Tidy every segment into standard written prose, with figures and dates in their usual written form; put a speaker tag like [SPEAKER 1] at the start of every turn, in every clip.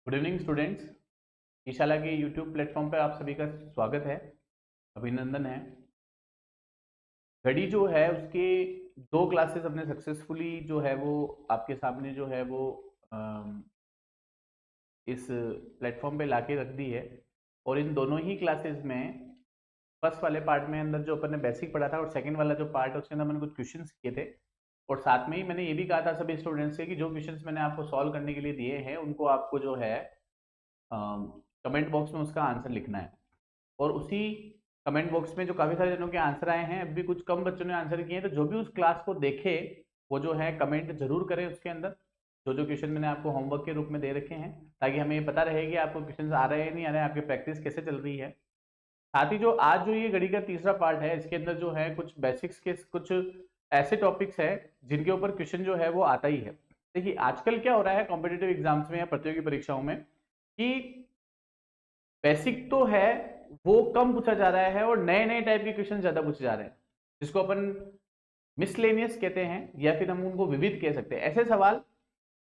[SPEAKER 1] Good evening students. ईशाला के YouTube platform पर आप सभी का स्वागत है, अभिनंदन है। घड़ी जो है उसके दो क्लासेस अपने सक्सेसफुली जो है वो आपके सामने जो है वो इस प्लेटफॉर्म पे लाके रख दी है। और इन दोनों ही क्लासेस में फर्स्ट वाले पार्ट में अंदर जो अपन ने बेसिक पढ़ा था और सेकंड वाला जो पार्ट है उसके अंदर मैंने कुछ क्वेश्चंस किए थे। और साथ में ही मैंने ये भी कहा था सभी स्टूडेंट्स से कि जो क्वेश्चंस मैंने आपको सॉल्व करने के लिए दिए हैं उनको आपको जो है कमेंट बॉक्स में उसका आंसर लिखना है। और उसी कमेंट बॉक्स में जो काफ़ी सारे जनों के आंसर आए हैं, अभी कुछ कम बच्चों ने आंसर किए हैं, तो जो भी उस क्लास को देखे वो जो है कमेंट जरूर करें उसके अंदर जो जो क्वेश्चन मैंने आपको होमवर्क के रूप में दे रखे हैं, ताकि हमें ये पता रहे कि आपको क्वेश्चन आ रहे हैं नहीं आ रहे हैं, आपकी प्रैक्टिस कैसे चल रही है। साथ ही जो आज जो ये घड़ी का तीसरा पार्ट है इसके अंदर जो है कुछ बेसिक्स के कुछ ऐसे टॉपिक्स है जिनके ऊपर क्वेश्चन जो है वो आता ही है। देखिए आजकल क्या हो रहा है कॉम्पिटेटिव एग्जाम्स में या प्रतियोगी परीक्षाओं में कि बेसिक तो है वो कम पूछा जा रहा है और नए नए टाइप के क्वेश्चन ज्यादा पूछे जा रहे हैं, जिसको अपन मिसलेनियस कहते हैं या फिर हम उनको विविध कह सकते हैं। ऐसे सवाल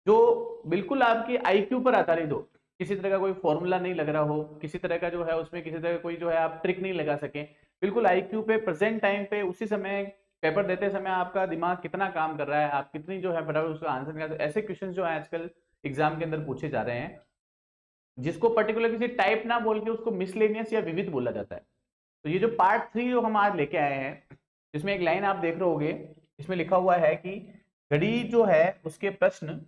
[SPEAKER 1] जो बिल्कुल आपके आईक्यू पर आधारित हो, किसी तरह का कोई फॉर्मूला नहीं लग रहा हो, किसी तरह का जो है उसमें किसी तरह का कोई जो है आप ट्रिक नहीं लगा सके, बिल्कुल आईक्यू पे प्रेजेंट टाइम पे उसी समय पेपर देते समय आपका दिमाग कितना काम कर रहा है, आप कितनी जो है फटाफट उसका आंसर निकाल, ऐसे क्वेश्चन जो है आजकल एग्जाम के अंदर पूछे जा रहे हैं, जिसको पर्टिकुलर किसी टाइप ना बोल के उसको मिसलेनियस या विविध बोला जाता है। तो ये जो पार्ट 3 जो हम आज लेके आए हैं, इसमें एक लाइन आप देख रहे होगे, इसमें लिखा हुआ है कि घड़ी जो है उसके प्रश्न,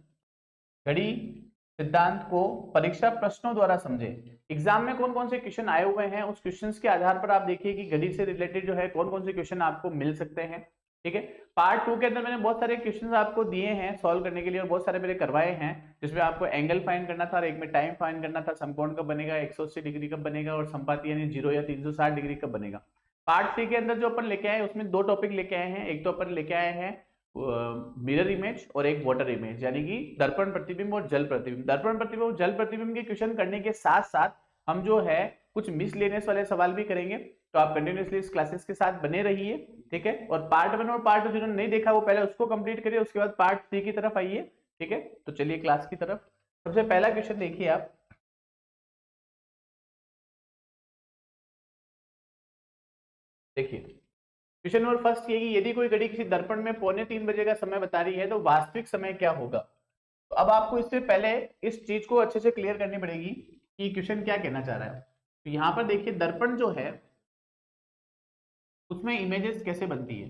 [SPEAKER 1] घड़ी सिद्धांत को परीक्षा प्रश्नों द्वारा समझे। एग्जाम में कौन कौन से क्वेश्चन आए हुए हैं उस क्वेश्चंस के आधार पर आप देखिए कि घड़ी से रिलेटेड जो है कौन कौन से क्वेश्चन आपको मिल सकते हैं। ठीक है, पार्ट 2 के अंदर मैंने बहुत सारे क्वेश्चंस आपको दिए हैं सॉल्व करने के लिए और बहुत सारे मेरे करवाए हैं, जिसमें आपको एंगल फाइंड करना था और एक में टाइम फाइंड करना था, समकोण कब बनेगा, 180 डिग्री कब बनेगा और संपाती यानी 0 या 360 डिग्री कब बनेगा। पार्ट 3 के अंदर जो अपन लेके आए उसमें दो टॉपिक लेके आए हैं। एक तो अपन लेके आए हैं मिरर इमेज और एक वाटर इमेज, यानी कि दर्पण प्रतिबिंब और जल प्रतिबिंब। दर्पण प्रतिबिंब और जल प्रतिबिंब के क्वेश्चन करने के साथ साथ हम जो है कुछ मिसलेनियस वाले सवाल भी करेंगे, तो आप कंटिन्यूअसली इस क्लासेस के साथ बने रहिए। ठीक है, और पार्ट 1 और पार्ट 2 जिन्होंने नहीं देखा वो पहले उसको कंप्लीट करिए, उसके बाद पार्ट 3 की तरफ आइए। ठीक है, तो चलिए क्लास की तरफ। सबसे पहला क्वेश्चन देखिए आप, देखिए क्वेश्चन नंबर फर्स्ट ये कि यदि कोई घड़ी किसी दर्पण में 2:45 का समय बता रही है तो वास्तविक समय क्या होगा। तो अब आपको इससे पहले इस चीज को अच्छे से क्लियर करनी पड़ेगी कि क्वेश्चन क्या कहना चाह रहा है। तो यहाँ पर देखिए दर्पण जो है उसमें इमेजेस कैसे बनती है।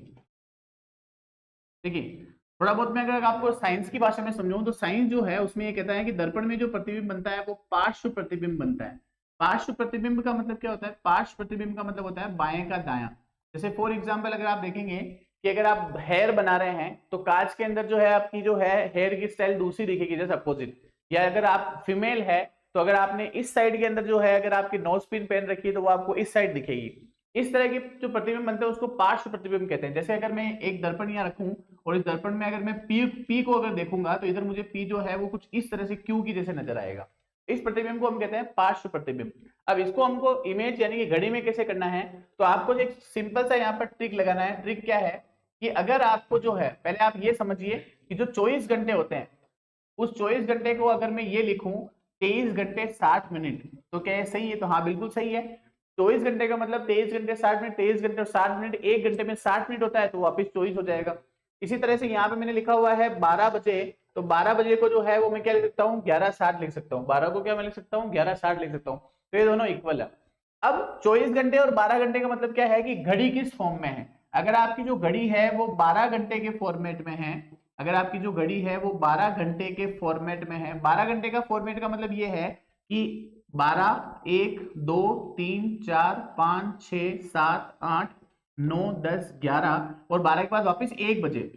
[SPEAKER 1] देखिए थोड़ा बहुत मैं अगर आपको साइंस की भाषा में समझाऊं तो साइंस जो है उसमें ये कहता है कि दर्पण में जो प्रतिबिंब बनता है वो पार्श्व प्रतिबिंब बनता है। पार्श्व प्रतिबिंब का मतलब क्या होता है, पार्श्व प्रतिबिंब का मतलब होता है बाएं का दायां। जैसे फॉर एग्जाम्पल अगर आप देखेंगे कि अगर आप हेयर बना रहे हैं तो कांच के अंदर जो है आपकी जो है हेयर की स्टाइल दूसरी दिखेगी, जैसे अपोजिट। या अगर आप फीमेल है तो अगर आपने इस साइड के अंदर जो है अगर आपकी नोज पिन पहन रखी है तो वो आपको इस साइड दिखेगी। इस तरह के जो प्रतिबिंब बनते हैं उसको पार्श्व प्रतिबिंब कहते हैं। जैसे अगर मैं एक दर्पण यहाँ रखूं और इस दर्पण में अगर मैं पी को अगर देखूंगा तो इधर मुझे पी जो है वो कुछ इस तरह से क्यू की जैसे नजर आएगा। इस प्रतिबिंब को हम कहते हैं पार्श्व प्रतिबिंब। अब इसको हमको इमेज यानी कि घड़ी में कैसे करना है, तो आपको एक सिंपल सा यहाँ पर ट्रिक लगाना है। ट्रिक क्या है कि अगर आपको जो है पहले आप ये समझिए कि जो 24 घंटे होते हैं उस 24 घंटे को अगर मैं ये लिखूं 23 घंटे 60 मिनट, तो क्या ये सही है? तो हाँ बिल्कुल सही है। 24 घंटे का मतलब 23 घंटे 60 मिनट, 23 घंटे और 60 मिनट, एक घंटे में 60 मिनट होता है तो वापस 24 हो जाएगा। इसी तरह से यहाँ पे मैंने लिखा हुआ है 12 बजे, तो 12 बजे को जो है वो मैं क्या लिख सकता हूँ 11:60 लिख सकता हूँ। 12 को क्या मैं लिख सकता हूँ 11:60 लिख सकता हूँ। तो ये दोनों इक्वल है। अब 24 घंटे और 12 घंटे का मतलब क्या है कि घड़ी किस फॉर्म में है। अगर आपकी जो घड़ी है वो 12 घंटे के फॉर्मेट में है, अगर आपकी जो घड़ी है वो 12 घंटे के फॉर्मेट में है, 12 घंटे का फॉर्मेट का मतलब ये है कि 12 1 2 3 4 5 6 7 8 9 10 11 और 12 के बाद वापस 1 बजे।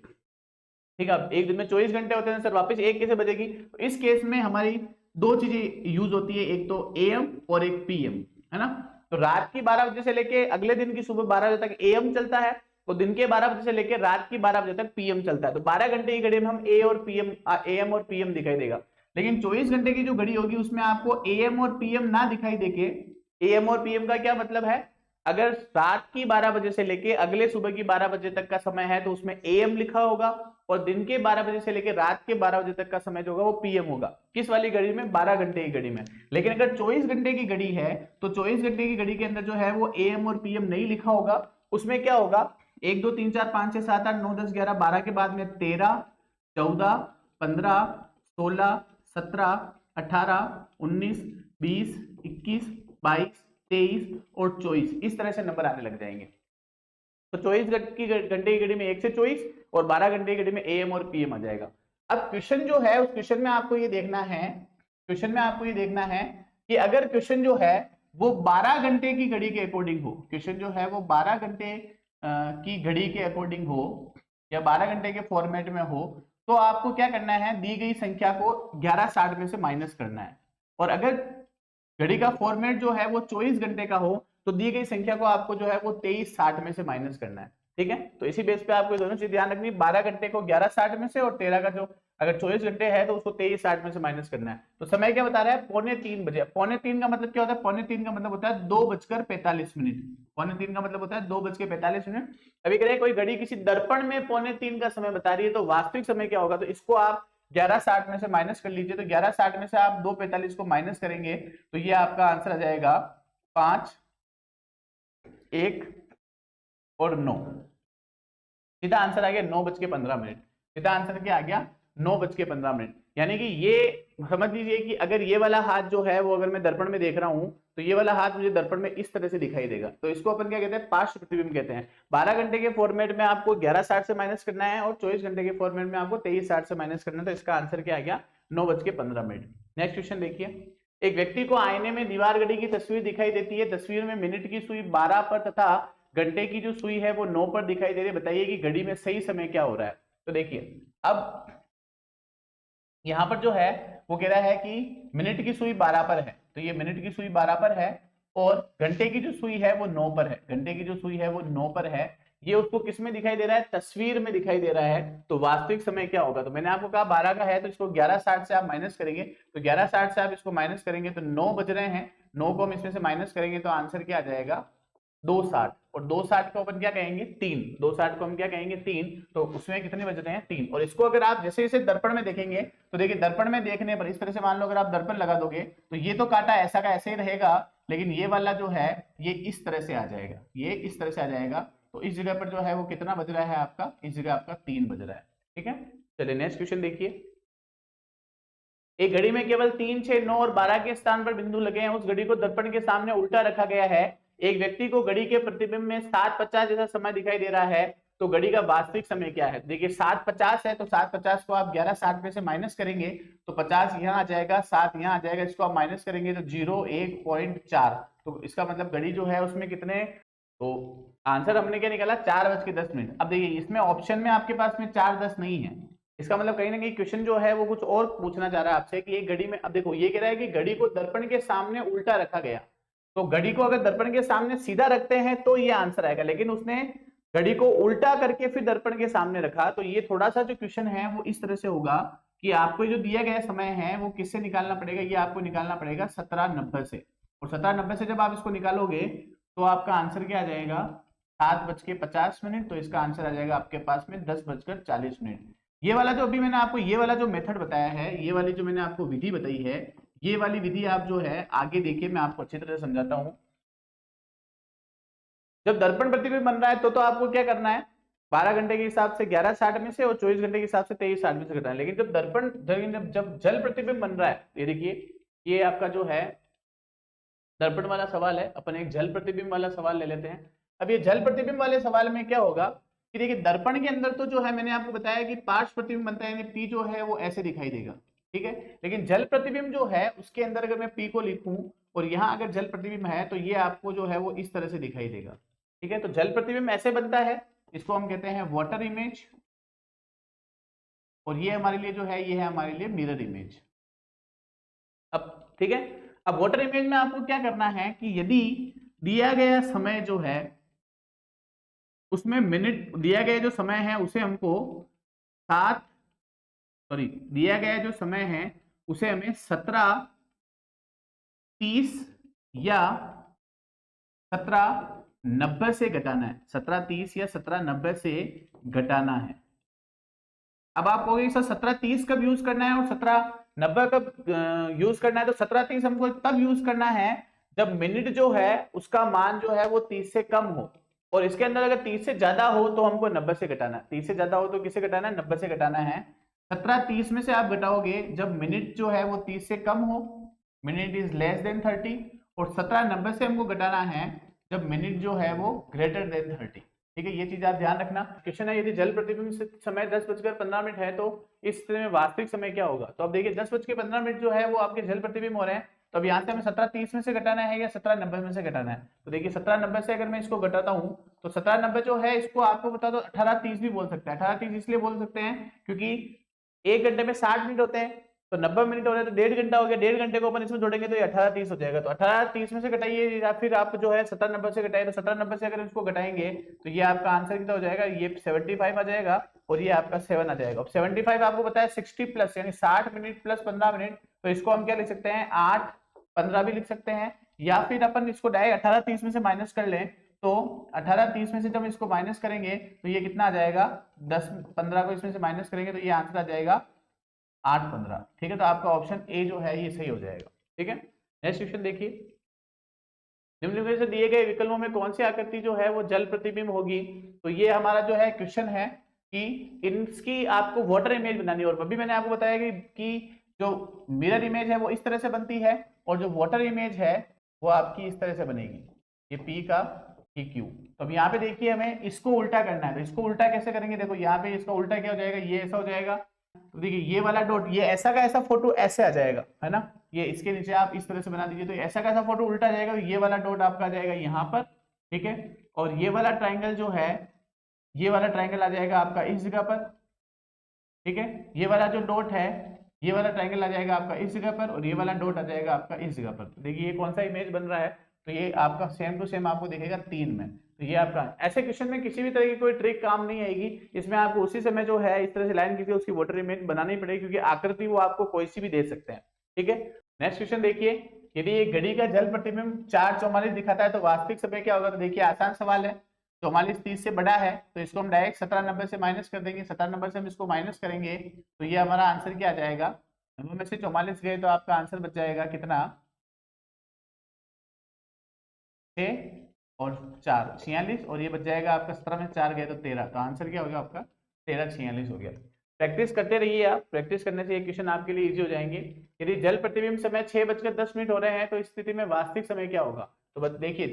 [SPEAKER 1] ठीक है, अब एक दिन में 24 घंटे होते हैं सर, वापस एक कैसे बजेगी? तो इस केस में हमारी दो चीजें यूज होती है, एक तो एएम और एक पीएम, है ना। तो रात की 12 बजे से लेके अगले दिन की सुबह 12 बजे तक एएम चलता है, तो दिन के 12 बजे से लेके रात की 12 बजे तक पीएम चलता है। तो 12 घंटे की घड़ी में हम ए और पीएम, एएम और पीएम दिखाई देगा। लेकिन 24 घंटे की जो घड़ी होगी उसमें आपको एएम और पीएम ना दिखाई देके, एएम और पीएम का क्या मतलब है अगर रात की 12 बजे से लेके अगले सुबह की 12 बजे तक का समय है तो उसमें AM लिखा होगा, और दिन के 12 बजे से लेके रात के 12 बजे तक का समय जो होगा वो PM होगा। किस वाली घड़ी में? 12 घंटे की घड़ी में। लेकिन अगर 24 घंटे की घड़ी है तो 24 घंटे की घड़ी के अंदर जो है वो AM और PM नहीं लिखा होगा। उसमें क्या होगा? 1 2 3 4 5 6 7 8 9 10 11 12 के बाद में 13 14 15 16 17 18 19 20 21 22 23 और 24 इस तरह से नंबर आने लग जाएंगे। तो 24 घंटे की घड़ी में 1 से 24 और 12 घंटे की घड़ी में AM और PM आ जाएगा। अब क्वेश्चन जो है उस क्वेश्चन में आपको ये देखना है, क्वेश्चन में आपको ये देखना है कि अगर क्वेश्चन जो है वो 12 घंटे की घड़ी के अकॉर्डिंग हो, क्वेश्चन जो है वो 12 घंटे की घड़ी के अकॉर्डिंग हो या 12 घंटे के फॉर्मेट में हो, तो आपको क्या करना है? दी गई संख्या को 1160 में से माइनस करना है। और अगर घड़ी का फॉर्मेट जो है वो 24 घंटे का हो तो दी गई संख्या को आपको जो है वो 2360 में से माइनस करना है। ठीक है, तो इसी बेस पे आपको दोनों चीज ध्यान रखनी, 12 घंटे को 1160 में से और 13 का जो अगर 24 घंटे है तो उसको 2360 में से माइनस करना है। तो समय क्या बता रहा है? 2:45 बजे। 2:45 का मतलब क्या होता है? 2:45 का मतलब होता है 2:45। 2:45 का मतलब होता है 2:45। अभी कह रहे कोई घड़ी किसी दर्पण में 2:45 का समय बता रही है, तो वास्तविक समय क्या होगा? तो इसको आप 1160 में से माइनस कर लीजिए। तो 1160 में से आप 2:45 को माइनस करेंगे तो ये आपका आंसर आ जाएगा 5 1 और 9। सीधा आंसर आ गया 9:15। सीधा आंसर क्या आ गया? 9:15। यानी कि ये समझ लीजिए कि अगर ये वाला हाथ जो है वो अगर मैं दर्पण में देख रहा हूं तो ये वाला हाथ मुझे दर्पण में इस तरह से दिखाई देगा, तो इसको अपन क्या कहते हैं? पार्श्व प्रतिबिंब कहते हैं। 12 घंटे के फॉर्मेट में आपको 1160 से माइनस करना है और 24 घंटे के फॉर्मेट में आपको 2360 से माइनस करना है। तो इसका आंसर क्या आ गया? 9:15। नेक्स्ट क्वेश्चन देखिए, एक व्यक्ति को आईने में दीवार घड़ी की तस्वीर दिखाई देती है। तस्वीर में मिनट की सुई 12 पर तथा घंटे की जो सुई है वो 9 पर दिखाई दे रही है। बताइए कि घड़ी में सही समय क्या हो रहा है? तो देखिए अब यहां पर जो है वो कह रहा है कि मिनट की सुई 12 पर है, तो ये मिनट की सुई 12 पर है और घंटे की जो सुई है वो 9 पर है। घंटे की जो सुई है वो 9 पर है। ये उसको किस में दिखाई दे रहा है? तस्वीर में दिखाई दे रहा है। तो वास्तविक समय क्या होगा? तो मैंने आपको कहा 12 का है तो इसको 1160 से आप माइनस करेंगे, तो 1160 से आप इसको माइनस करेंगे तो 9 बज रहे हैं, 9 को हम इसमें से माइनस करेंगे तो आंसर क्या आ जाएगा? 260। और 260 को अपन क्या कहेंगे? 3। 260 को हम क्या कहेंगे? 3। तो उसमें कितने बज रहे हैं? 3। और इसको अगर आप जैसे जैसे दर्पण में देखेंगे तो देखिए दर्पण में देखने पर इस तरह से मान लो अगर आप दर्पण लगा दोगे तो ये तो काटा ऐसा का ऐसे ही रहेगा, लेकिन ये वाला जो है ये इस तरह से आ जाएगा, ये इस तरह से आ जाएगा। तो इस जगह पर जो है वो कितना बज रहा है आपका? इस जगह आपका 3 बज रहा है। ठीक है, चलिए नेक्स्ट क्वेश्चन देखिए। एक घड़ी में केवल 3 6 9 और 12 के स्थान पर बिंदु लगे हैं। उस घड़ी को दर्पण के सामने उल्टा रखा गया है। एक व्यक्ति को घड़ी के प्रतिबिंब में 7:50 जैसा समय दिखाई दे रहा है, तो घड़ी का वास्तविक समय क्या है? देखिए 7:50 है तो 7:50 को आप 1160 में से माइनस करेंगे तो 50 यहाँ आ जाएगा, 7 यहाँ आ जाएगा, इसको आप माइनस करेंगे तो 0 1.4। तो इसका मतलब घड़ी जो है उसमें कितने, तो आंसर हमने क्या निकाला? 4:10। अब देखिए इसमें ऑप्शन में आपके पास में 4:10 नहीं है, इसका मतलब कहीं ना कहीं क्वेश्चन जो है वो कुछ और पूछना चाह रहा है आपसे कि एक घड़ी में, अब देखो ये कह रहा है कि घड़ी को दर्पण के सामने उल्टा रखा गया, तो घड़ी को अगर दर्पण के सामने सीधा रखते हैं तो ये आंसर आएगा, लेकिन उसने घड़ी को उल्टा करके फिर दर्पण के सामने रखा, तो ये थोड़ा सा जो क्वेश्चन है वो इस तरह से होगा कि आपको जो दिया गया समय है वो किससे निकालना पड़ेगा? ये आपको निकालना पड़ेगा 17:90 से, और 17:90 से जब आप इसको निकालोगे तो आपका आंसर क्या आ जाएगा? 7:50। तो इसका आंसर आ जाएगा आपके पास में 10:40। ये वाला जो अभी मैंने आपको ये वाला जो मेथड बताया है, ये वाली जो मैंने आपको विधि बताई है, ये वाली विधि आप जो है आगे देखिए मैं आपको अच्छी तरह से समझाता हूं। जब दर्पण प्रतिबिंब बन रहा है तो आपको क्या करना है? 12 घंटे के हिसाब से 1160 में से और 24 घंटे के हिसाब से 2360 में से घटाना है। लेकिन जब दर्पण जब जल प्रतिबिंब बन रहा है, ये देखिए ये आपका जो है दर्पण वाला सवाल है, अपन एक जल प्रतिबिंब वाला सवाल ले लेते हैं। अब ये जल प्रतिबिंब वाले सवाल में क्या होगा कि देखिए दर्पण के अंदर तो जो है मैंने आपको बताया कि पार्श्व प्रतिबिंब बनता है, यानी पी जो है वो ऐसे दिखाई देगा। ठीक है, लेकिन जल प्रतिबिंब जो है उसके अंदर अगर मैं पी को लिखूं और यहाँ अगर जल प्रतिबिंब है तो ये आपको जो है वो इस तरह से दिखाई देगा। ठीक है, तो जल प्रतिबिंब ऐसे बनता है, इसको हम कहते हैं वाटर इमेज, और ये हमारे लिए जो है ये है हमारे लिए मिरर इमेज। अब ठीक है, अब वाटर इमेज में आपको क्या करना है कि यदि दिया गया समय जो है उसमें मिनट दिया गया जो समय है उसे हमको 7 सॉरी दिया गया जो समय है उसे हमें 17:30 या 17 1790 से घटाना है, 1730 या 1790 से घटाना है। अब आप कहोगे सर 1730 कब यूज करना है और 1790 कब यूज करना है? तो 1730 हमको तब यूज करना है जब मिनट जो है उसका मान जो है वो 30 से कम हो, और इसके अंदर अगर 30 से ज्यादा हो तो हमको 90 से घटाना है। 30 से ज्यादा हो तो किसे घटाना है? 90 से घटाना है। 1730 में से आप घटाओगे जब मिनट जो है वो 30 से कम हो, मिनट इज लेस देन 30, और 1790 से हमको घटाना है जब मिनट जो है वो ग्रेटर देन 30। ठीक है, ये चीज आप ध्यान रखना। क्वेश्चन है यदि जल प्रतिबिंब से समय 10:15 है तो इस स्थिति में वास्तविक समय क्या होगा? तो अब देखिए 10:15 जो है वो आपके जल प्रतिबिंब हो रहे हैं, तो अब यहाँ से हमें 1730 में से घटाना है या 1790 में से घटाना है? तो देखिए 1790 से अगर मैं इसको घटाता हूँ तो 1790 जो है इसको आपको बता दो 1830 भी बोल सकते हैं। 1830 इसलिए बोल सकते हैं क्योंकि 1 घंटे में 60 मिनट होते हैं, तो 90 मिनट हो रहे हैं तो 1.5 घंटा हो गया, 1.5 घंटे को अपन इसमें जोड़ेंगे तो ये 1830 हो जाएगा। तो 1830 में से घटाइए या फिर आप जो है 1790 से घटाइए, तो 1790 से अगर इसको घटाएंगे तो ये आपका आंसर कितना हो जाएगा? ये 75 आ जाएगा और ये आपका 7 आ जाएगा। अब 75 आपको पता है 60 प्लस यानी 60 मिनट प्लस 15 मिनट, तो इसको हम क्या लिख सकते हैं? 8:15 भी लिख सकते हैं, या फिर अपन इसको डायरेक्ट 1830 में से माइनस कर लें, तो 1830 में से जब इसको माइनस करेंगे तो ये कितना आ जाएगा? 10-15 को इसमें से माइनस करेंगे तो ये आंसर आ जाएगा 8:15। ठीक है, तो आपका ऑप्शन ए जो है ये सही हो जाएगा। ठीक है, नेक्स्ट क्वेश्चन देखिए। निम्नलिखित से दिए गए विकल्पों में कौन सी आकृति जो है वो जल प्रतिबिंब होगी? तो ये हमारा जो है क्वेश्चन है कि इनकी आपको वाटर इमेज बनानी है, और अभी मैंने आपको बताया कि जो मिरर इमेज है वो इस तरह से बनती है और जो वाटर इमेज है वो आपकी इस तरह से बनेगी, ये P का ये Q। तो अब यहाँ पे देखिए हमें इसको उल्टा करना है, तो इसको उल्टा कैसे करेंगे? देखो यहाँ पे इसका उल्टा क्या हो जाएगा? ये ऐसा हो जाएगा, तो देखिए ये वाला डॉट ये ऐसा का ऐसा फोटो ऐसे आ जाएगा, है ना? ये इसके नीचे आप इस तरह से बना दीजिए, तो ऐसा का ऐसा फोटो उल्टा आ जाएगा, ये वाला डॉट आपका आ जाएगा यहाँ पर। ठीक है, और ये वाला ट्राइंगल जो है, ये वाला ट्राइंगल आ जाएगा आपका इस जगह पर। ठीक है, ये वाला जो डॉट है, ये वाला ट्राइंगल आ जाएगा आपका इस जगह पर, और ये वाला डॉट आ जाएगा आपका इस जगह पर। तो देखिए ये कौन सा इमेज बन रहा है? तो ये आपका सेम टू सेम आपको दिखेगा 3 में। तो ये आपका ऐसे क्वेश्चन में किसी भी तरह की कोई ट्रिक काम नहीं आएगी, इसमें आपको उसी समय जो है इस तरह से लाइन खींची उसकी वाटर इमेज बनानी पड़ेगी, क्योंकि आकृति वो आपको कोई सी भी दे सकते हैं। ठीक है, नेक्स्ट क्वेश्चन देखिए। यदि एक घड़ी का जल प्रतिबिंब 4:44 दिखाता है तो वास्तविक समय क्या होगा? तो देखिए आसान सवाल है, 44 30 से बड़ा है तो इसको हम डायरेक्ट 1790 से माइनस कर देंगे। 1790 से हम इसको माइनस करेंगे तो ये हमारा आंसर क्या आ जाएगा? 90 में से 44 गए तो आपका आंसर बच जाएगा कितना? 6 और 4 46, और ये बच जाएगा आपका 17 में 4 गए तो 13। तो आंसर क्या हो गया आपका? 13:46 हो गया। प्रैक्टिस करते रहिए आप, प्रैक्टिस करने से ये क्वेश्चन आपके लिए इजी हो जाएंगे। यदि जल प्रतिबिंब समय 6:10 हो रहे हैं तो इस स्थिति में वास्तविक समय क्या होगा? तो देखिए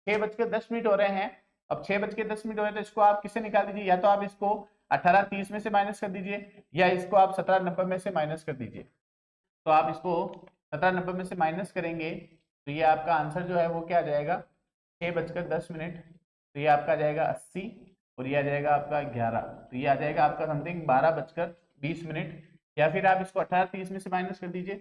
[SPEAKER 1] 6:10 हो रहे हैं, अब 6:10 हो रहे हैं तो इसको आप किससे निकाल दीजिए? या तो आप इसको 1830 में से माइनस कर दीजिए, या इसको आप 1790 में से माइनस कर दीजिए। तो आप इसको 1790 में से माइनस करेंगे तो ये आपका आंसर जो है वो क्या आ जाएगा? 6:10, तो ये आपका आ जाएगा 80, और ये आ जाएगा आपका 11, तो ये आ जाएगा आपका समथिंग 12:20। या फिर आप इसको 1830 में से माइनस कर दीजिए,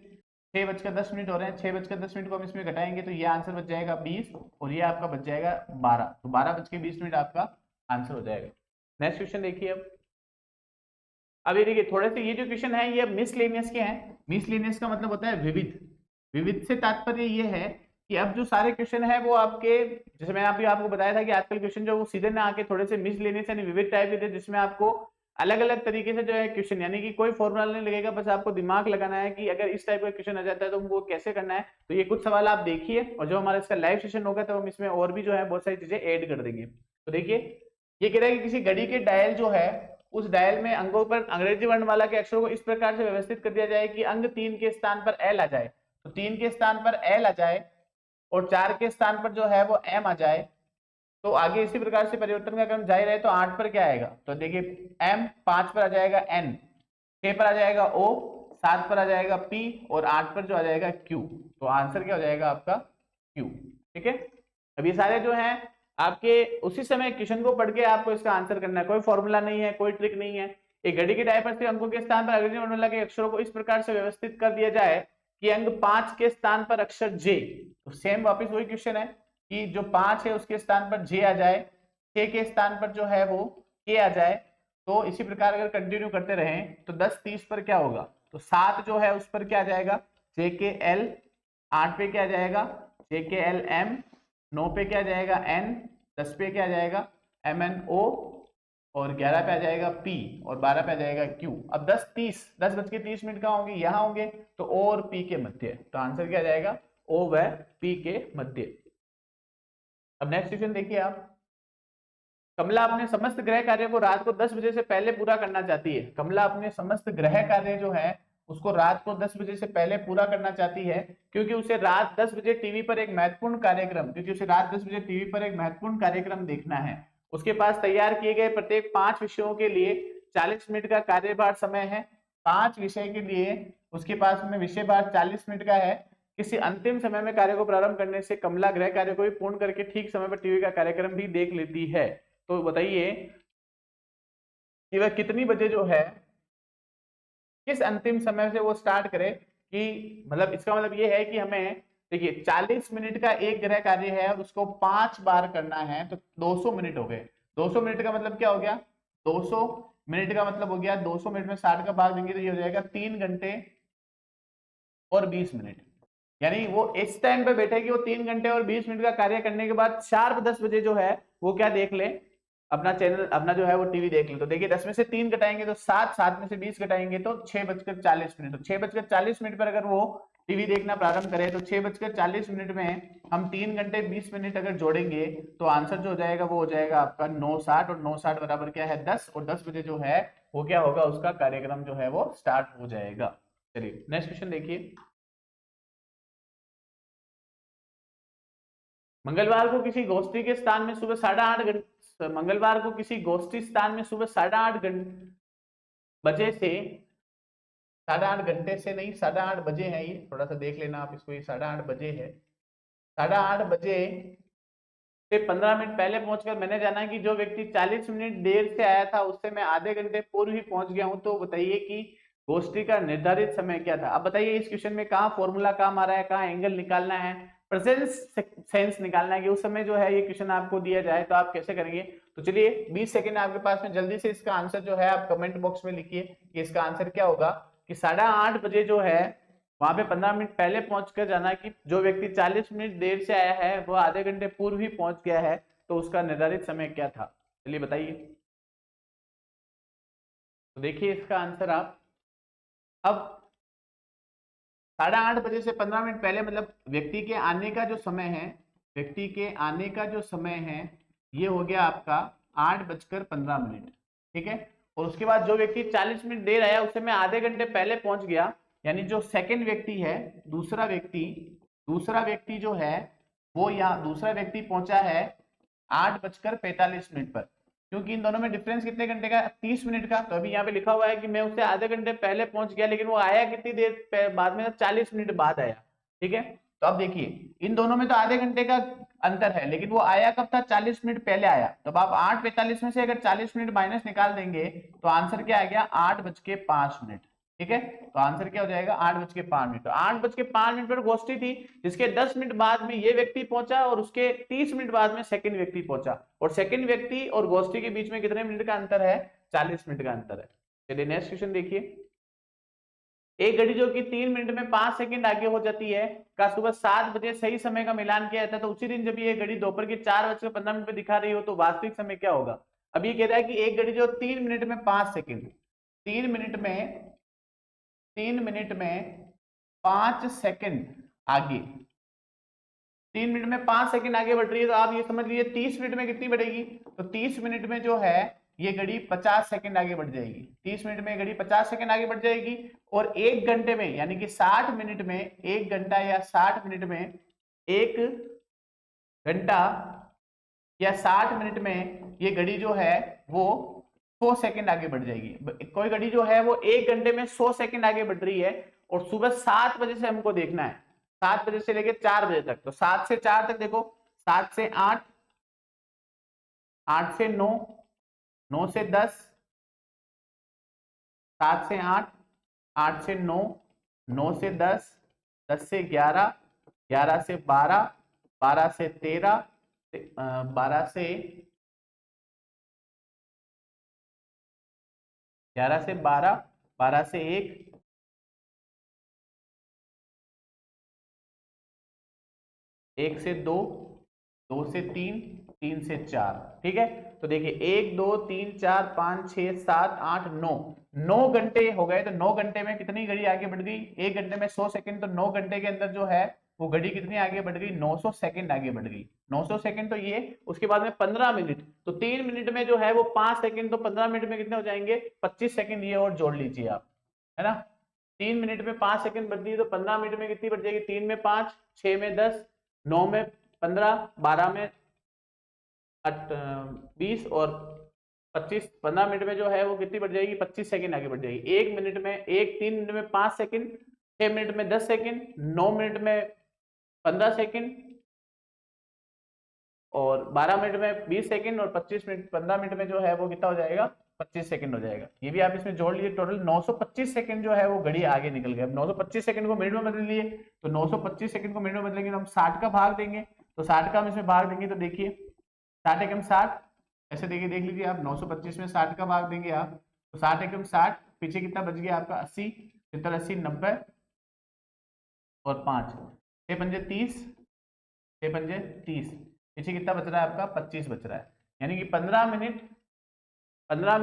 [SPEAKER 1] 6:10 हो रहे हैं, 6:10 को हम इसमें घटाएंगे तो ये आंसर बच जाएगा 20, और ये आपका बच जाएगा 12, तो 12:20 आपका आंसर हो जाएगा। नेक्स्ट क्वेश्चन देखिए। अब ये देखिए थोड़े से ये जो क्वेश्चन है ये मिसलेनियस के हैं। मिसलेनियस का मतलब होता है विविध। विविध से तात्पर्य ये है कि अब जो सारे क्वेश्चन है वो आपके, जैसे मैंने अभी आपको बताया था कि आजकल क्वेश्चन जो वो सीधे ना आके थोड़े से मिसलेनियस यानी विविध टाइप के थे, जिसमें आपको अलग अलग तरीके से जो है क्वेश्चन, यानी कि कोई फॉर्मूला नहीं लगेगा, बस आपको दिमाग लगाना है कि अगर इस टाइप का क्वेश्चन आ जाता है तो हमको कैसे करना है। तो ये कुछ सवाल आप देखिए, और जो हमारा इसका लाइव सेशन होगा तो हम इसमें और भी जो है बहुत सारी चीजें ऐड कर देंगे। तो देखिए ये कह रहा है कि किसी घड़ी के डायल जो है उस डायल में अंगों पर अंग्रेजी वर्णमाला के अक्षरों को इस प्रकार से व्यवस्थित कर दिया जाए कि अंग 3 के स्थान पर एल आ जाए, तो 3 के स्थान पर एल आ जाए और 4 के स्थान पर जो है वो एम आ जाए। तो आगे इसी प्रकार से परिवर्तन का क्रम जारी रहे तो 8 पर क्या आएगा? तो देखिए एम, 5 पर आ जाएगा एन, 6 पर आ जाएगा ओ, 7 पर आ जाएगा पी, और 8 पर जो आ जाएगा क्यू। तो आंसर क्या हो जाएगा आपका? क्यू। ठीक है, अब ये सारे जो है आपके उसी समय क्वेश्चन को पढ़ के आपको इसका आंसर करना है, कोई फॉर्मूला नहीं है, कोई ट्रिक नहीं है। एक घड़ी के डायल पर से अंकों के स्थान पर अंग्रेजी वर्णमाला के अक्षरों को इस प्रकार से व्यवस्थित कर दिया जाए कि अंक 5 के स्थान पर अक्षर जे, तो सेम वापस वही क्वेश्चन है कि जो 5 है उसके स्थान पर जे आ जाए, 6 के स्थान पर जो है वो के आ जाए। तो इसी प्रकार अगर कंटिन्यू करते रहें तो 10-30 पर क्या होगा? तो 7 जो है उस पर क्या आ जाएगा? जे के एल, 8 पे क्या आ जाएगा? जे के एल एम, 9 पे क्या आ जाएगा? एन, 10 पे क्या आ जाएगा MNO, और 11 पे आ जाएगा P, और 12 पे आ जाएगा Q। अब 10:30 कहाँ होंगे, यहाँ होंगे, तो O और P के मध्य, तो आंसर क्या आ जाएगा O व P के मध्य। अब नेक्स्ट क्वेश्चन देखिए आप। कमला अपने समस्त गृह कार्य को रात को 10 बजे से पहले पूरा करना चाहती है। कमला अपने समस्त गृह कार्य जो है उसको रात को 10 बजे से पहले पूरा करना चाहती है, क्योंकि उसे रात 10 बजे टीवी पर एक महत्वपूर्ण कार्यक्रम देखना है। उसके पास तैयार किए गए प्रत्येक 5 विषयों के लिए 40 मिनट का कार्यभार समय है। 5 विषय के लिए उसके पास में विषय भार 40 मिनट का है। किसी अंतिम समय में कार्य को प्रारंभ करने से कमला गृह कार्य को भी पूर्ण करके ठीक समय पर टीवी का कार्यक्रम भी देख लेती है। तो बताइए कि वह कितनी बजे जो है, किस अंतिम समय से वो स्टार्ट करे, कि मतलब इसका मतलब ये है कि हमें देखिए 40 मिनट का एक गृह कार्य है और उसको 5 बार करना है, तो 200 मिनट हो गए। 200 मिनट का मतलब क्या हो गया, 200 मिनट का मतलब हो गया 200 मिनट में 60 का भाग देंगे तो ये हो जाएगा 3 घंटे और 20 मिनट। यानी वो इस टाइम पे बैठेगी, वो 3 घंटे और 20 मिनट का कार्य करने के बाद शार्प 10 बजे जो है वो क्या देख ले, अपना चैनल, अपना जो है वो टीवी देख ले। तो देखिए 10 में से 3 घटाएंगे तो 7, 7 में से 20 घटाएंगे तो 6:40। तो 6:40 पर अगर वो टीवी देखना प्रारंभ करे तो 6:40 में हम 3 घंटे 20 मिनट अगर जोड़ेंगे तो आंसर जो हो जाएगा वो हो जाएगा आपका 9:60, और 9:60 बराबर क्या है 10, और 10 बजे जो है वो क्या होगा, उसका कार्यक्रम जो है वो स्टार्ट हो जाएगा। चलिए नेक्स्ट क्वेश्चन देखिए। मंगलवार को किसी गोष्ठी के स्थान में सुबह 8:30 मंगलवार को किसी गोष्ठी स्थान में सुबह 8:30 बजे से 8:30 से नहीं 8:30 बजे है, ये थोड़ा सा देख लेना आप इसको, ये 8:30 बजे है। 8:30 बजे से 15 मिनट पहले पहुंचकर मैंने जाना कि जो व्यक्ति 40 मिनट देर से आया था उससे मैं आधे घंटे पूर्व ही पहुंच गया हूं। तो बताइए कि गोष्ठी का निर्धारित समय क्या था। अब बताइए इस क्वेश्चन में कहाँ फॉर्मूला काम आ रहा है, कहाँ एंगल निकालना है, प्रेजेंट सेंस निकालना है कि उस समय जो है ये क्वेश्चन आपको दिया जाए तो आप कैसे करेंगे। तो चलिए 20 सेकंड आपके पास में, जल्दी से इसका आंसर जो है आप कमेंट बॉक्स में लिखिए कि इसका आंसर क्या होगा। कि 8:30 बजे जो है वहां पे 15 मिनट पहले पहुंच कर जाना कि जो व्यक्ति 40 मिनट देर से आया है वो आधे घंटे पूर्व ही पहुंच गया है, तो उसका निर्धारित समय क्या था। चलिए बताइए। तो देखिए इसका आंसर आप, अब 8:30 बजे से 15 मिनट पहले मतलब व्यक्ति के आने का जो समय है, व्यक्ति के आने का जो समय है ये हो गया आपका 8:15। ठीक है, और उसके बाद जो व्यक्ति 40 मिनट देर आया उससे मैं आधे घंटे पहले पहुंच गया, यानी जो सेकंड व्यक्ति है, दूसरा व्यक्ति जो है वो यहाँ दूसरा व्यक्ति पहुंचा है 8:45 पर। क्योंकि इन दोनों में डिफरेंस कितने घंटे का, 30 मिनट का। तो अभी यहाँ पे लिखा हुआ है कि मैं उससे आधे घंटे पहले पहुंच गया, लेकिन वो आया कितनी देर बाद में, 40 मिनट बाद आया। ठीक है, तो अब देखिए इन दोनों में तो आधे घंटे का अंतर है, लेकिन वो आया कब था, 40 मिनट पहले आया। तो अब आप 8:45 में से अगर 40 मिनट माइनस निकाल देंगे तो आंसर क्या आ गया, 8:05। ठीक है, तो आंसर क्या हो जाएगा, 8:05। तो 8:05 पर गोष्ठी थी, जिसके 10 मिनट बाद में ये व्यक्ति पहुंचा और उसके 30 मिनट बाद में सेकंड व्यक्ति पहुंचा, और सेकंड व्यक्ति और गोष्ठी के बीच में कितने मिनट का अंतर है, 40 मिनट का अंतर है। चलिए नेक्स्ट क्वेश्चन देखिए। एक घड़ी जो कि 3 मिनट में 5 सेकंड आगे हो जाती है का सुबह 7 बजे सही समय का मिलान किया जाता है, तो उसी दिन जब ये घड़ी दोपहर के 4:15 पे दिखा रही हो तो वास्तविक समय क्या होगा। अब ये कह रहा है कि एक घड़ी जो 3 मिनट में 5 सेकंड, 3 मिनट में 5 सेकंड आगे, 3 मिनट में 5 सेकंड आगे बढ़ रही है, तो आप ये समझ लीजिए 30 मिनट में कितनी बढ़ेगी। तो 30 मिनट में जो है ये घड़ी 50 सेकंड आगे बढ़ जाएगी। 30 मिनट में घड़ी 50 सेकंड आगे बढ़ जाएगी, और 1 घंटे में यानी कि 60 मिनट में 1 घंटा, या 60 मिनट में 1 घंटा, या 60 मिनट में ये घड़ी जो है वो 100 सेकंड आगे बढ़ जाएगी। कोई घड़ी जो है वो 1 घंटे में 100 सेकंड आगे बढ़ रही है, और सुबह 7 बजे से हमको देखना है, 7 बजे से लेके 4 बजे तक। तो 7 से 4 तक देखो, 7 से 8, 8 से 9, 9 से 10, 7 से 8, 8 से 9, 9 से 10, 10 से 11, 11 से 12, 12 से 13, 12 से 11 से 12, 12 से 1, 1 से 2, 2 से 3, 3 से 4, ठीक है। तो देखिए 1 2 3 4 5 6 7 8 9, 9 घंटे हो गए। तो 9 घंटे में कितनी घड़ी आगे बढ़ गई? 1 घंटे में 100 सेकंड, तो 9 घंटे के अंदर जो है वो घड़ी कितनी आगे बढ़ गई? 900 सेकंड आगे बढ़ गई। 900 सेकंड तो ये, उसके बाद में 15 मिनट, तो 3 मिनट में जो है वो 5 सेकंड, तो 15 मिनट में कितने हो जाएंगे? 25 सेकंड, ये और जोड़ लीजिए आप, है ना। 3 मिनट में 5 सेकंड बढ़ती है, तो 15 मिनट में कितनी बढ़ जाएगी? 3 में 5, 6 में 10, 9 में 15, 12 में 20 और 25, 15 मिनट में जो है वो कितनी बढ़ जाएगी? 25 सेकंड आगे बढ़ जाएगी। 1 मिनट में 3 मिनट में 5 सेकंड, 6 मिनट में 10 सेकंड, 9 मिनट में 15 सेकंड और 12 मिनट में 20 सेकंड और 25 मिनट 15 मिनट में जो है वो कितना हो जाएगा? 25 सेकंड हो जाएगा। ये भी आप इसमें जोड़ लीजिए, टोटल 925 सेकंड जो है वो घड़ी आगे निकल गया। 925 सेकंड को मिनट में बदल लिए, तो 925 सेकंड को मिनट में बदलेंगे तो हम 60 का भाग देंगे, तो 60 का हम इसमें भाग देंगे तो देखिए 60 एकम 60, ऐसे देखिए, देख लीजिए आप, 925 में 60 का भाग देंगे आप, तो 60 एकम 60, पीछे कितना बच गया आपका? 80, 70 80 90 और 5 6 पंजे 30, 6 पंजे 30, पीछे कितना बच रहा है आपका? 25 बच रहा है। यानी कि 15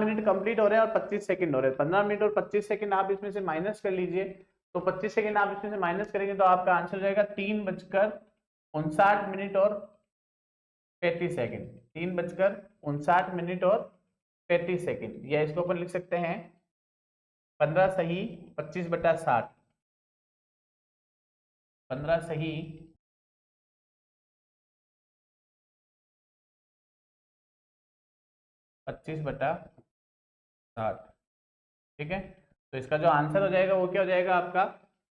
[SPEAKER 1] मिनट कंप्लीट हो रहे हैं और 25 सेकंड हो रहे हैं। 15 मिनट और 25 सेकंड आप इसमें से माइनस कर लीजिए, तो 25 सेकंड आप इसमें से माइनस करेंगे तो आपका आंसर हो जाएगा 3:59 मिनट और 35 सेकंड। 3:59 मिनट और 35 सेकंड, या इसको अपन लिख सकते हैं 15 सही 25/60, 15 सही 25/60, ठीक है। तो इसका जो आंसर हो जाएगा वो क्या हो जाएगा आपका?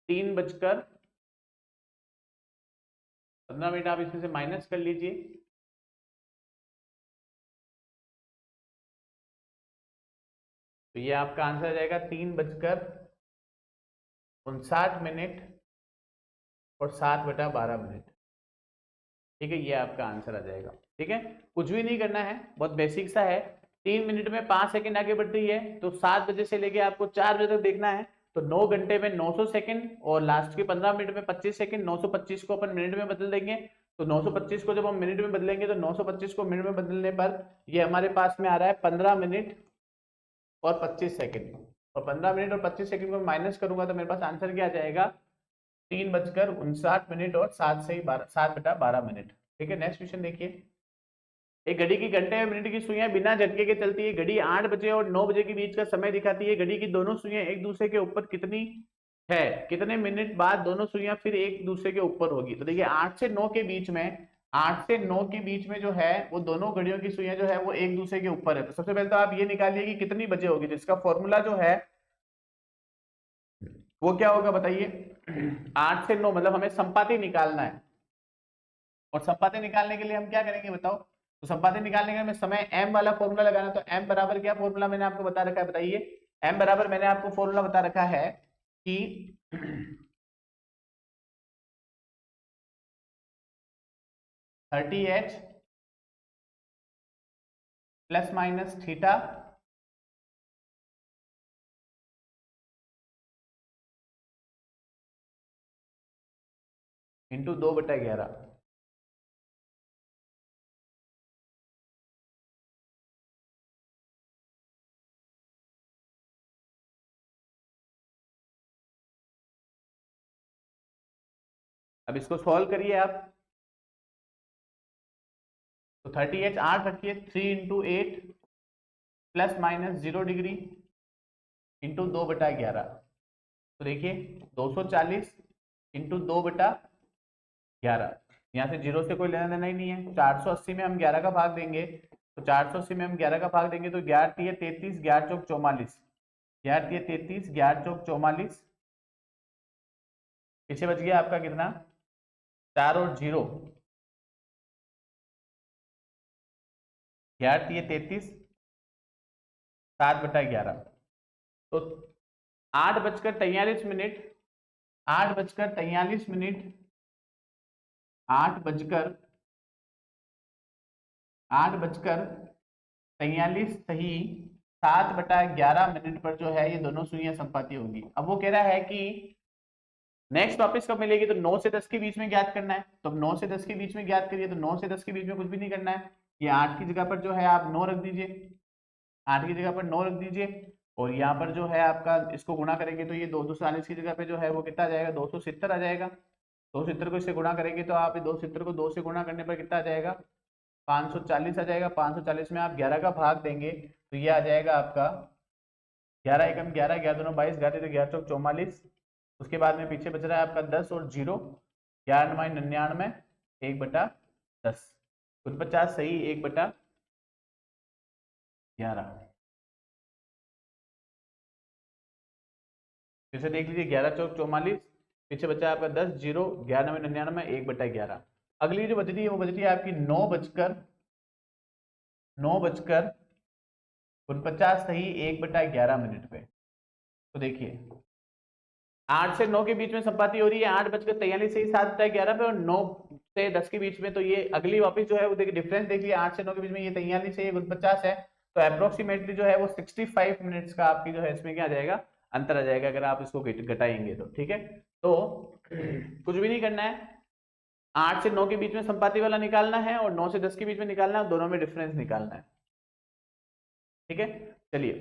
[SPEAKER 1] 3:15 आप इसमें से माइनस कर लीजिए, तो ये आपका आंसर आ जाएगा 3:59 मिनट और 7/12 मिनट, ठीक है। ये आपका आंसर आ जाएगा, ठीक है। कुछ भी नहीं करना है, बहुत बेसिक सा है। 3 मिनट में 5 सेकंड आगे बढ़ रही है, तो 7 बजे से लेके आपको 4 बजे तक देखना है, तो 9 घंटे में 900 सेकंड और लास्ट के 15 मिनट में 25 सेकंड। 925 को अपन मिनट में बदल देंगे, तो 925 को जब हम मिनट में बदलेंगे तो 925 को मिनट में बदलने पर ये हमारे पास में आ रहा है 15 मिनट और 25 सेकंड, और 15 मिनट और 25 सेकंड को माइनस करूंगा तो मेरे पास आंसर क्या आ जाएगा? 3:59 मिनट और 7/12 मिनट, ठीक है। नेक्स्ट क्वेश्चन देखिए। एक घड़ी की घंटे और मिनट की सुइयां बिना झटके के चलती है। घड़ी 8 बजे और 9 बजे के बीच का समय दिखाती है। घड़ी की दोनों सुइयां एक दूसरे के ऊपर कितनी है? कितने मिनट बाद दोनों सुइयां फिर एक दूसरे के ऊपर होगी? तो देखिए 8 से 9 के बीच में, 8 से 9 के बीच में जो है वो दोनों घड़ियों की सुइयां जो है वो एक दूसरे के ऊपर है। तो सबसे पहले तो आप ये निकालिए कि कितनी बजे होगी। तो इसका फॉर्मूला जो है वो क्या होगा बताइए? 8 से 9 मतलब हमें संपाति निकालना है, और संपाति निकालने के लिए हम क्या करेंगे बताओ? तो संपाति निकालने के लिए हमें समय m वाला फॉर्मूला लगाना। तो m बराबर क्या फॉर्मूला मैंने आपको बता रखा है बताइए? m बराबर मैंने आपको फॉर्मूला बता रखा है कि 30h plus minus theta into 2/11। अब इसको सॉल्व करिए आप, तो 30h 8 रखिए, 3 × 8 प्लस माइनस 0 डिग्री इंटू 2/11। तो देखिए 240 इंटू 2/11, यहाँ से 0 से कोई लेना देना ही नहीं है। 480 में हम 11 का भाग देंगे, तो 480 में हम 11 का भाग देंगे तो 11 × 33, 11 × 44, 11 × 33, 11 × 44, पीछे बच गया आपका कितना? 4 और 0, 11 × 33, 7/11। तो 8:43, 8:43, 8:43 सही 7/11 मिनट पर जो है ये दोनों सुइयां संपाती होंगी। अब वो कह रहा है कि नेक्स्ट वापस कब मिलेगी? तो 9 से 10 के बीच में ज्ञात करना है। तो 9 से 10 के बीच में ज्ञात करिए, तो 9 से 10 के बीच में कुछ भी नहीं करना है, ये 8 की जगह पर जो है आप 9 रख दीजिए, 8 की जगह पर 9 रख दीजिए, और यहाँ पर जो है आपका इसको गुणा करेंगे तो ये 240 की जगह पे जो है वो कितना आ जाएगा, 270 आ जाएगा। 270 को इससे गुणा करेंगे तो आप 270 को 2 से गुणा करने पर कितना आ जाएगा, 540 आ जाएगा। 540 में आप 11 का भाग देंगे तो ये आ जाएगा आपका 11 एकम 11, 11 दूनो 22, 11 तो 11 चौक 44। उसके बाद में पीछे बच रहा है आपका 10 और 0, 11 9 99, 1/10, 49 सही, 1/11। फिर से देख लीजिए, 11 चौक 44, पीछे बचा आपका 10, 0, 11 9 99, 1/11। अगली जो बच रही है वो बच रही है आपकी 9:49 सही, 1/11 पे। तो देखिए 8 से 9 के बीच में संपाति हो रही है, 8:43 सही 7/11 पे, और 9 से 10 के बीच में। तो ये अगली वापस जो है वो देखिए डिफरेंस देखिए, 8 से 9 के बीच में ये 43 है, ये 49 है। तो अप्रोक्सीमेटली जो है वो 65 मिनट्स का आपकी जो है इसमें क्या आ जाएगा, अंतर आ जाएगा, अगर आप इसको घटाएंगे तो। ठीक है, तो कुछ भी नहीं करना है, 8 से 9 के बीच में संपाति वाला निकालना है और 9 से 10 के बीच में निकालना है, दोनों में डिफरेंस निकालना है। ठीक है, चलिए,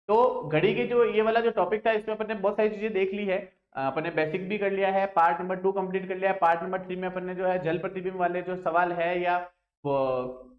[SPEAKER 1] तो घड़ी के जो ये वाला जो टॉपिक था इसमें अपन ने बहुत सारी चीजें देख ली है। अपन ने बेसिक भी कर लिया है, पार्ट नंबर 2 कंप्लीट कर लिया है। पार्ट नंबर 3 में अपन ने जो है जल प्रतिबिंब वाले जो सवाल है, या वो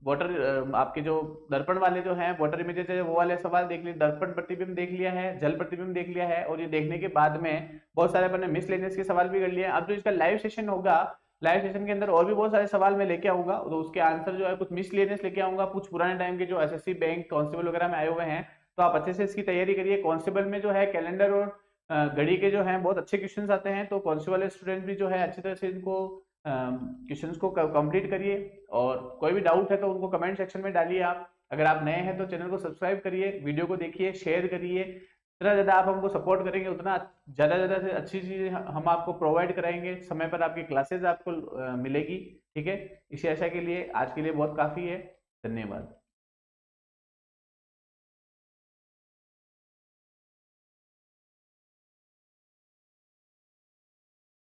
[SPEAKER 1] वाटर आपके जो दर्पण वाले जो हैं वाटर इमेजेस है वो वाले सवाल देख लिए, दर्पण प्रतिबिंब देख लिया है, जल प्रतिबिंब देख लिया है, और ये देखने के बाद में बहुत सारे अपन ने मिसलेनियस के सवाल भी कर लिए। अब जो इसका लाइव सेशन होगा, लाइव सेशन के अंदर और भी बहुत सारे सवाल मैं लेके आऊंगा, तो उसके आंसर जो है कुछ मिसलेनियस लेके आऊंगा, कुछ पुराने टाइम के जो एसएससी बैंक कांस्टेबल वगैरह में आए हुए हैं। तो आप अच्छे से इसकी तैयारी करिए। कांस्टेबल में जो है कैलेंडर और घड़ी के जो है बहुत अच्छे क्वेश्चंस आते हैं, तो कांस्टेबल स्टूडेंट भी जो है अच्छी तरह से इनको क्वेश्चंस को कंप्लीट करिए। और कोई भी डाउट है तो उनको कमेंट सेक्शन में डालिए। आप अगर आप नए हैं तो चैनल को सब्सक्राइब करिए, वीडियो को देखिए, शेयर करिए। जितना ज़्यादा आप हमको सपोर्ट करेंगे उतना ज़्यादा से अच्छी चीज़ हम आपको प्रोवाइड कराएंगे, समय पर आपकी क्लासेज आपको मिलेगी। ठीक है, इसी आशा के लिए आज के लिए बहुत काफ़ी है। धन्यवाद।